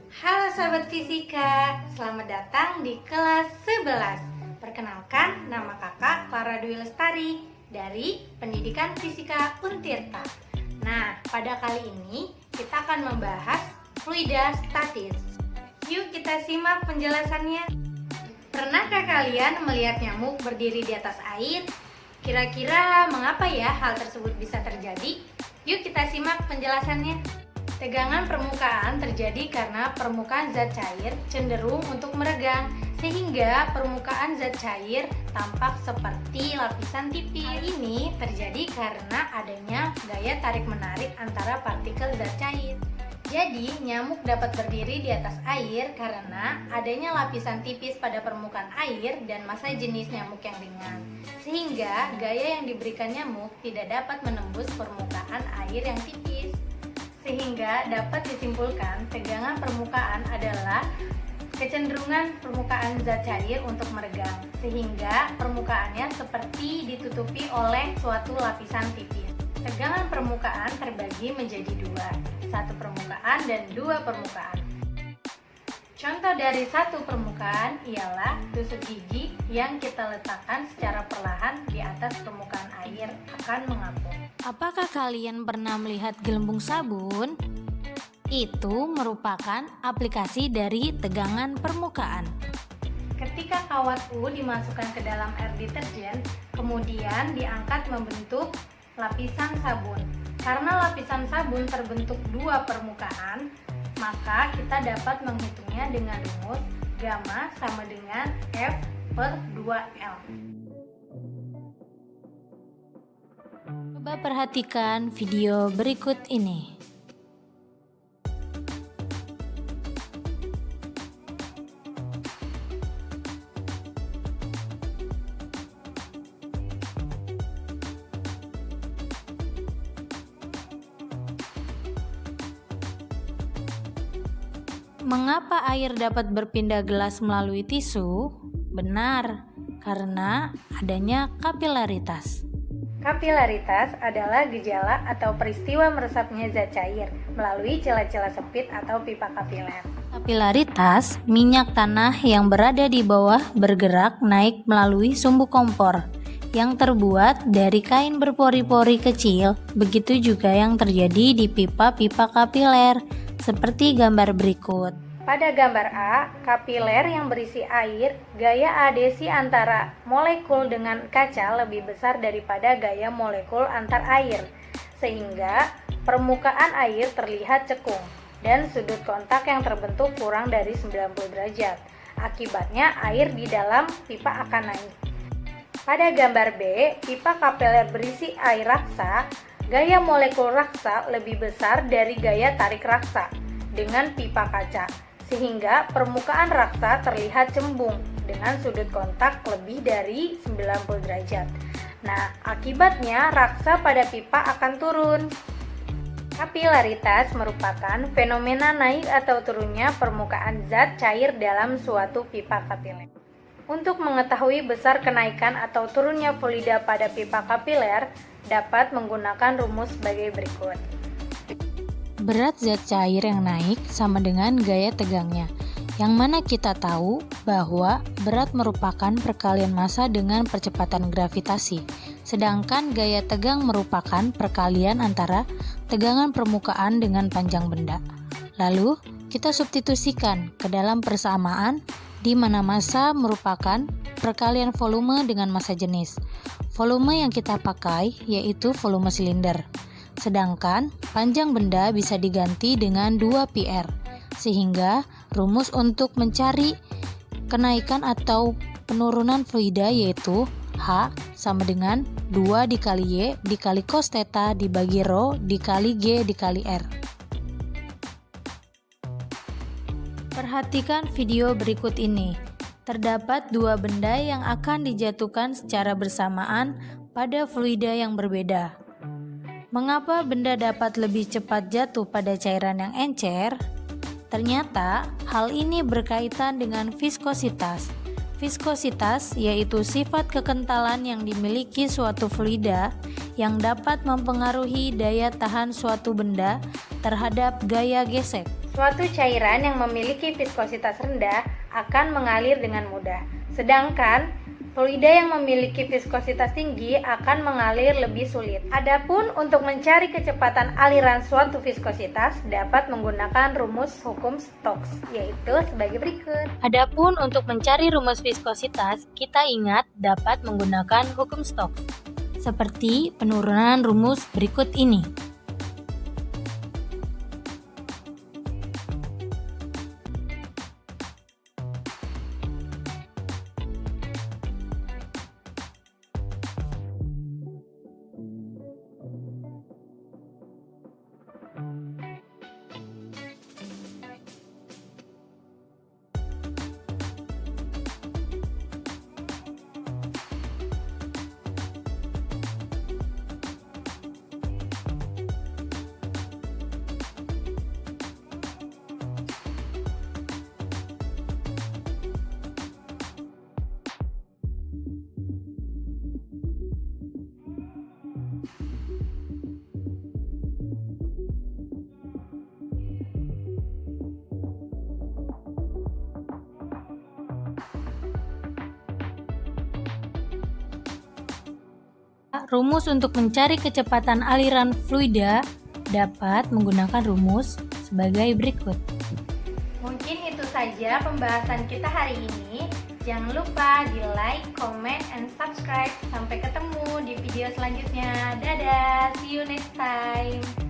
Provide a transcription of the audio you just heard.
Halo sahabat fisika, selamat datang di kelas 11. Perkenalkan, nama kakak Clara Dwi Lestari dari Pendidikan Fisika Untirta. Nah, pada kali ini kita akan membahas fluida statis. Yuk kita simak penjelasannya. Pernahkah kalian melihat nyamuk berdiri di atas air? Kira-kira mengapa ya hal tersebut bisa terjadi? Yuk kita simak penjelasannya. Tegangan permukaan terjadi karena permukaan zat cair cenderung untuk meregang, sehingga permukaan zat cair tampak seperti lapisan tipis. Hal ini terjadi karena adanya gaya tarik-menarik antara partikel zat cair. Jadi, nyamuk dapat berdiri di atas air karena adanya lapisan tipis pada permukaan air dan massa jenis nyamuk yang ringan, sehingga gaya yang diberikan nyamuk tidak dapat menembus permukaan air yang tipis. Sehingga dapat disimpulkan tegangan permukaan adalah kecenderungan permukaan zat cair untuk meregang, sehingga permukaannya seperti ditutupi oleh suatu lapisan tipis. Tegangan permukaan terbagi menjadi dua, satu permukaan dan dua permukaan. Contoh dari satu permukaan ialah tusuk gigi yang kita letakkan secara perlahan di atas permukaan air akan mengapung. Apakah kalian pernah melihat gelembung sabun? Itu merupakan aplikasi dari tegangan permukaan. Ketika kawat U dimasukkan ke dalam air deterjen, kemudian diangkat membentuk lapisan sabun. Karena lapisan sabun terbentuk dua permukaan, maka kita dapat menghitungnya dengan rumus gamma sama dengan F per 2L. Coba perhatikan video berikut ini. Mengapa air dapat berpindah gelas melalui tisu? Benar, karena adanya kapilaritas. Kapilaritas adalah gejala atau peristiwa meresapnya zat cair melalui celah-celah sempit atau pipa kapiler. Kapilaritas, minyak tanah yang berada di bawah bergerak naik melalui sumbu kompor yang terbuat dari kain berpori-pori kecil. Begitu juga yang terjadi di pipa-pipa kapiler, seperti gambar berikut. Pada gambar A, kapiler yang berisi air, gaya adhesi antara molekul dengan kaca lebih besar daripada gaya molekul antar air, sehingga permukaan air terlihat cekung dan sudut kontak yang terbentuk kurang dari 90 derajat. Akibatnya air di dalam pipa akan naik. Pada gambar B, pipa kapiler berisi air raksa, gaya molekul raksa lebih besar dari gaya tarik raksa dengan pipa kaca, sehingga permukaan raksa terlihat cembung dengan sudut kontak lebih dari 90 derajat. Nah, akibatnya raksa pada pipa akan turun. Kapilaritas merupakan fenomena naik atau turunnya permukaan zat cair dalam suatu pipa kapiler. Untuk mengetahui besar kenaikan atau turunnya fluida pada pipa kapiler, dapat menggunakan rumus sebagai berikut. Berat zat cair yang naik sama dengan gaya tegangnya, yang mana kita tahu bahwa berat merupakan perkalian massa dengan percepatan gravitasi, sedangkan gaya tegang merupakan perkalian antara tegangan permukaan dengan panjang benda. Lalu, kita substitusikan ke dalam persamaan di mana massa merupakan perkalian volume dengan massa jenis. Volume yang kita pakai yaitu volume silinder. Sedangkan panjang benda bisa diganti dengan 2πr, sehingga rumus untuk mencari kenaikan atau penurunan fluida yaitu H sama dengan 2 dikali Y dikali cos theta dibagi rho dikali G dikali R. Perhatikan video berikut ini. Terdapat dua benda yang akan dijatuhkan secara bersamaan pada fluida yang berbeda. Mengapa benda dapat lebih cepat jatuh pada cairan yang encer? Ternyata hal ini berkaitan dengan viskositas. Viskositas yaitu sifat kekentalan yang dimiliki suatu fluida yang dapat mempengaruhi daya tahan suatu benda terhadap gaya gesek. Suatu cairan yang memiliki viskositas rendah akan mengalir dengan mudah, sedangkan fluida yang memiliki viskositas tinggi akan mengalir lebih sulit. Adapun untuk mencari kecepatan aliran suatu viskositas dapat menggunakan rumus hukum Stokes, yaitu sebagai berikut. Adapun untuk mencari rumus viskositas, kita ingat dapat menggunakan hukum Stokes, seperti penurunan rumus berikut ini. Rumus untuk mencari kecepatan aliran fluida dapat menggunakan rumus sebagai berikut. Mungkin itu saja pembahasan kita hari ini. Jangan lupa di like, comment, and subscribe. Sampai ketemu di video selanjutnya. Dadah, see you next time.